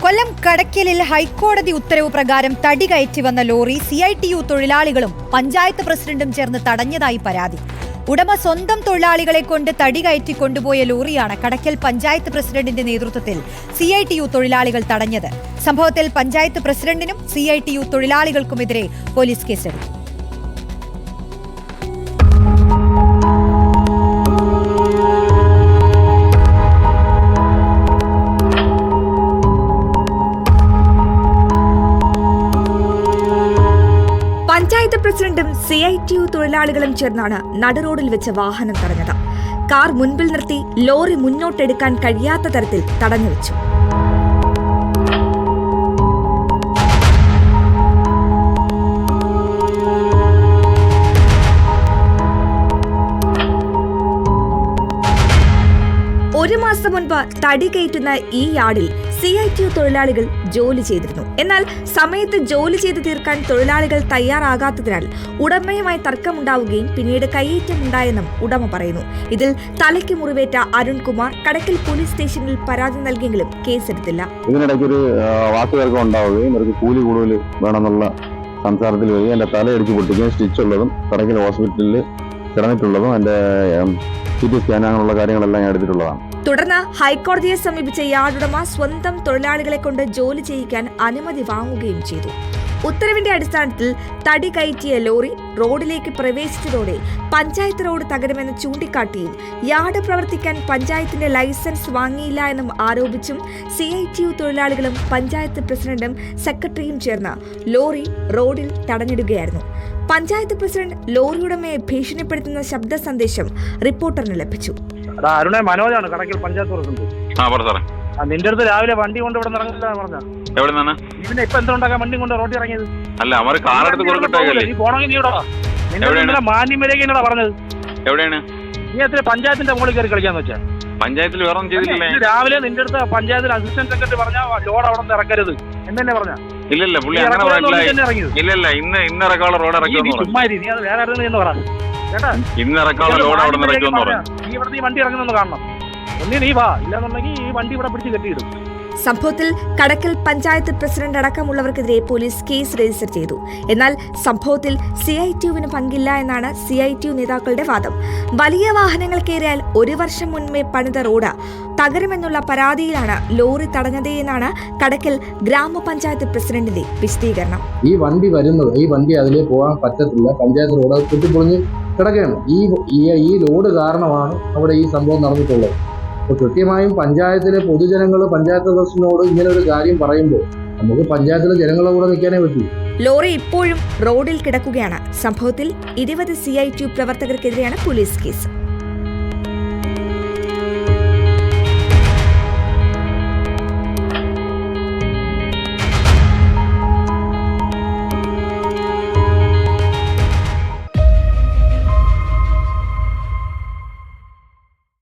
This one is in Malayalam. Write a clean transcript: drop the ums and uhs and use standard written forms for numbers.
കൊല്ലം കടയ്ക്കലിൽ ഹൈക്കോടതി ഉത്തരവ് പ്രകാരം തടി കയറ്റി വന്ന ലോറി CITU തൊഴിലാളികളും പഞ്ചായത്ത് പ്രസിഡന്റും ചേർന്ന് തടഞ്ഞതായി പരാതി. ഉടമ സ്വന്തം തൊഴിലാളികളെ കൊണ്ട് തടി കയറ്റി കൊണ്ടുപോയ ലോറിയാണ് കടയ്ക്കൽ പഞ്ചായത്ത് പ്രസിഡന്റിന്റെ നേതൃത്വത്തിൽ CITU തൊഴിലാളികൾ തടഞ്ഞത്. സംഭവത്തിൽ പഞ്ചായത്ത് പ്രസിഡന്റിനും CITU തൊഴിലാളികൾക്കുമെതിരെ പോലീസ് കേസെടുത്തു. പഞ്ചായത്ത് പ്രസിഡന്റും CITU തൊഴിലാളികളും ചേർന്നാണ് നടുറോഡിൽ വെച്ച് വാഹനം തടഞ്ഞത്. കാർ മുൻപിൽ നിർത്തി ലോറി മുന്നോട്ടെടുക്കാൻ കഴിയാത്ത തരത്തിൽ തടഞ്ഞുവെച്ചു. ഒരു മാസം മുൻപ് തടി കയറ്റുന്ന ഈ യാർഡിൽ CITU തൊഴിലാളികൾ ജോലി ചെയ്തിരുന്നു. എന്നാൽ സമയത്ത് ജോലി ചെയ്ത് തീർക്കാൻ തൊഴിലാളികൾ തയ്യാറാകാത്തതിനാൽ ഉടമയുമായി തർക്കമുണ്ടാവുകയും പിന്നീട് കയ്യേറ്റമുണ്ടായെന്നും ഉടമ പറയുന്നു. ഇതിൽ തലയ്ക്ക് മുറിവേറ്റ അരുൺകുമാർ കടയ്ക്കൽ പോലീസ് സ്റ്റേഷനിൽ പരാതി നൽകിയെങ്കിലും കേസെടുത്തില്ല. ഇതിനിടയ്ക്കൊരു വാക്കുതർക്കം ഉണ്ടാവുകയും അവർക്ക് കൂലി കൂടുതൽ വേണമെന്നുള്ള സംസാരത്തിൽ വരികയും എൻ്റെ തലയടിച്ച് പൊട്ടിക്കുകയും സ്റ്റിച്ചുള്ളതും കടയ്ക്കൽ ഹോസ്പിറ്റലിൽ കിടന്നിട്ടുള്ളതും എൻ്റെ CT സ്കാൻ അങ്ങനെയുള്ള കാര്യങ്ങളെല്ലാം ഞാൻ എടുത്തിട്ടുള്ളതാണ്. തുടർന്ന് ഹൈക്കോടതിയെ സമീപിച്ച യാർഡുടമ സ്വന്തം തൊഴിലാളികളെ കൊണ്ട് ജോലി ചെയ്യിക്കാൻ അനുമതി വാങ്ങുകയും ചെയ്തു. ഉത്തരവിന്റെ അടിസ്ഥാനത്തിൽ തടി കയറ്റിയ ലോറി റോഡിലേക്ക് പ്രവേശിച്ചതോടെ പഞ്ചായത്ത് റോഡ് തകരുമെന്ന് ചൂണ്ടിക്കാട്ടിയും യാർഡ് പ്രവർത്തിക്കാൻ പഞ്ചായത്തിന്റെ ലൈസൻസ് വാങ്ങിയില്ല എന്നും ആരോപിച്ചും CITU തൊഴിലാളികളും പഞ്ചായത്ത് പ്രസിഡന്റും സെക്രട്ടറിയും ചേർന്ന് ലോറി റോഡിൽ തടഞ്ഞിടുകയായിരുന്നു. പഞ്ചായത്ത് പ്രസിഡന്റ് ലോറി ഉടമയെ ഭീഷണിപ്പെടുത്തുന്ന ശബ്ദ സന്ദേശം റിപ്പോർട്ടറിന് ലഭിച്ചു. അരുണേ മനോജാണ് കടയ്ക്കൽ പഞ്ചായത്ത് പ്രസിഡന്റ്. നിന്റെ അടുത്ത് രാവിലെ വണ്ടി കൊണ്ട് ഇവിടെ ഇറങ്ങില്ല പറഞ്ഞ എവിടെ നിന്നാണ് ഇതിനെ ഇപ്പൊ എന്തുകൊണ്ടാ വണ്ടി കൊണ്ട് റോഡിൽ ഇറങ്ങിയത്? അല്ല അവർ കാറെടുത്ത് നീ പോണെങ്കിൽ നീ ഇവിടെ നിന്റെ മാന്യം വരേക്കാ പറഞ്ഞത്. എവിടെയാണ് നീ എത്ര പഞ്ചായത്തിന്റെ മുകളിൽ കയറി കളിക്കാന്ന് വെച്ചാ? പഞ്ചായത്തിൽ വേറെ ചെയ്തിട്ടില്ലേ? രാവിലെ നിന്റെ അടുത്ത് പഞ്ചായത്തിൽ അസിസ്റ്റന്റ് സെക്രട്ടറി പറഞ്ഞ ലോഡ് അവിടെ നിന്ന് ഇറക്കരുത് എന്നെ പറഞ്ഞ. ഇല്ലല്ല പുള്ളി അങ്ങനെ ഇല്ലല്ല ഇന്ന് ഇറക്കാനുള്ള റോഡ് ഇറക്കി ചുമ്മാ നീ അത് വേറെ എന്ന് പറ കേട്ടാ. ഇന്ന് ഇറക്കാനുള്ള റോഡ് അവിടെ നിന്ന് ഇറക്കുമെന്ന് പറഞ്ഞു. നീ ഇവിടെ വണ്ടി ഇറങ്ങുന്നെന്ന് കാണണം. ഒന്നേ നീ വാ, ഇല്ലാന്നുണ്ടെങ്കിൽ ഈ വണ്ടി ഇവിടെ പിടിച്ച് കെട്ടിയിടും. സംഭവത്തിൽ കടയ്ക്കൽ പഞ്ചായത്ത് പ്രസിഡന്റ് അടക്കമുള്ളവർക്കെതിരെ പോലീസ് കേസ് രജിസ്റ്റർ ചെയ്തു. എന്നാൽ സംഭവത്തിൽ CITUവിന് പങ്കില്ല എന്നാണ് CITU നേതാക്കളുടെ വാദം. വലിയ വാഹനങ്ങൾ കയറിയാൽ 1 വർഷം മുൻപേ പണിത റോഡ് തകരുമെന്നുള്ള പരാതിയിലാണ് ലോറി തടഞ്ഞത് എന്നാണ് കടയ്ക്കൽ ഗ്രാമപഞ്ചായത്ത് പ്രസിഡന്റിന്റെ വിശദീകരണം. ഈ വണ്ടി അതിലേ പോകാൻ പറ്റത്തില്ല, പഞ്ചായത്ത് റോഡ് കുത്തിപ്പൊളിഞ്ഞ് കിടക്കുകയാണ്. ഈ ലോഡ് കാരണമാണ് അവിടെ ഈ സംഭവം നടന്നിട്ടുള്ളത്. അപ്പോൾ കൃത്യമായും പഞ്ചായത്തിലെ പൊതുജനങ്ങൾ പഞ്ചായത്ത് പ്രസിഡന്റിനോട് ഇങ്ങനെ ഒരു കാര്യം പറയുമ്പോൾ നമുക്ക് പഞ്ചായത്തിലെ ജനങ്ങളുടെ കൂടെ നിൽക്കാനേ പറ്റൂ. ലോറി ഇപ്പോഴും റോഡിൽ കിടക്കുകയാണ്. സംഭവത്തിൽ 20 CITU പ്രവർത്തകർക്കെതിരെയാണ് പോലീസ് കേസ്.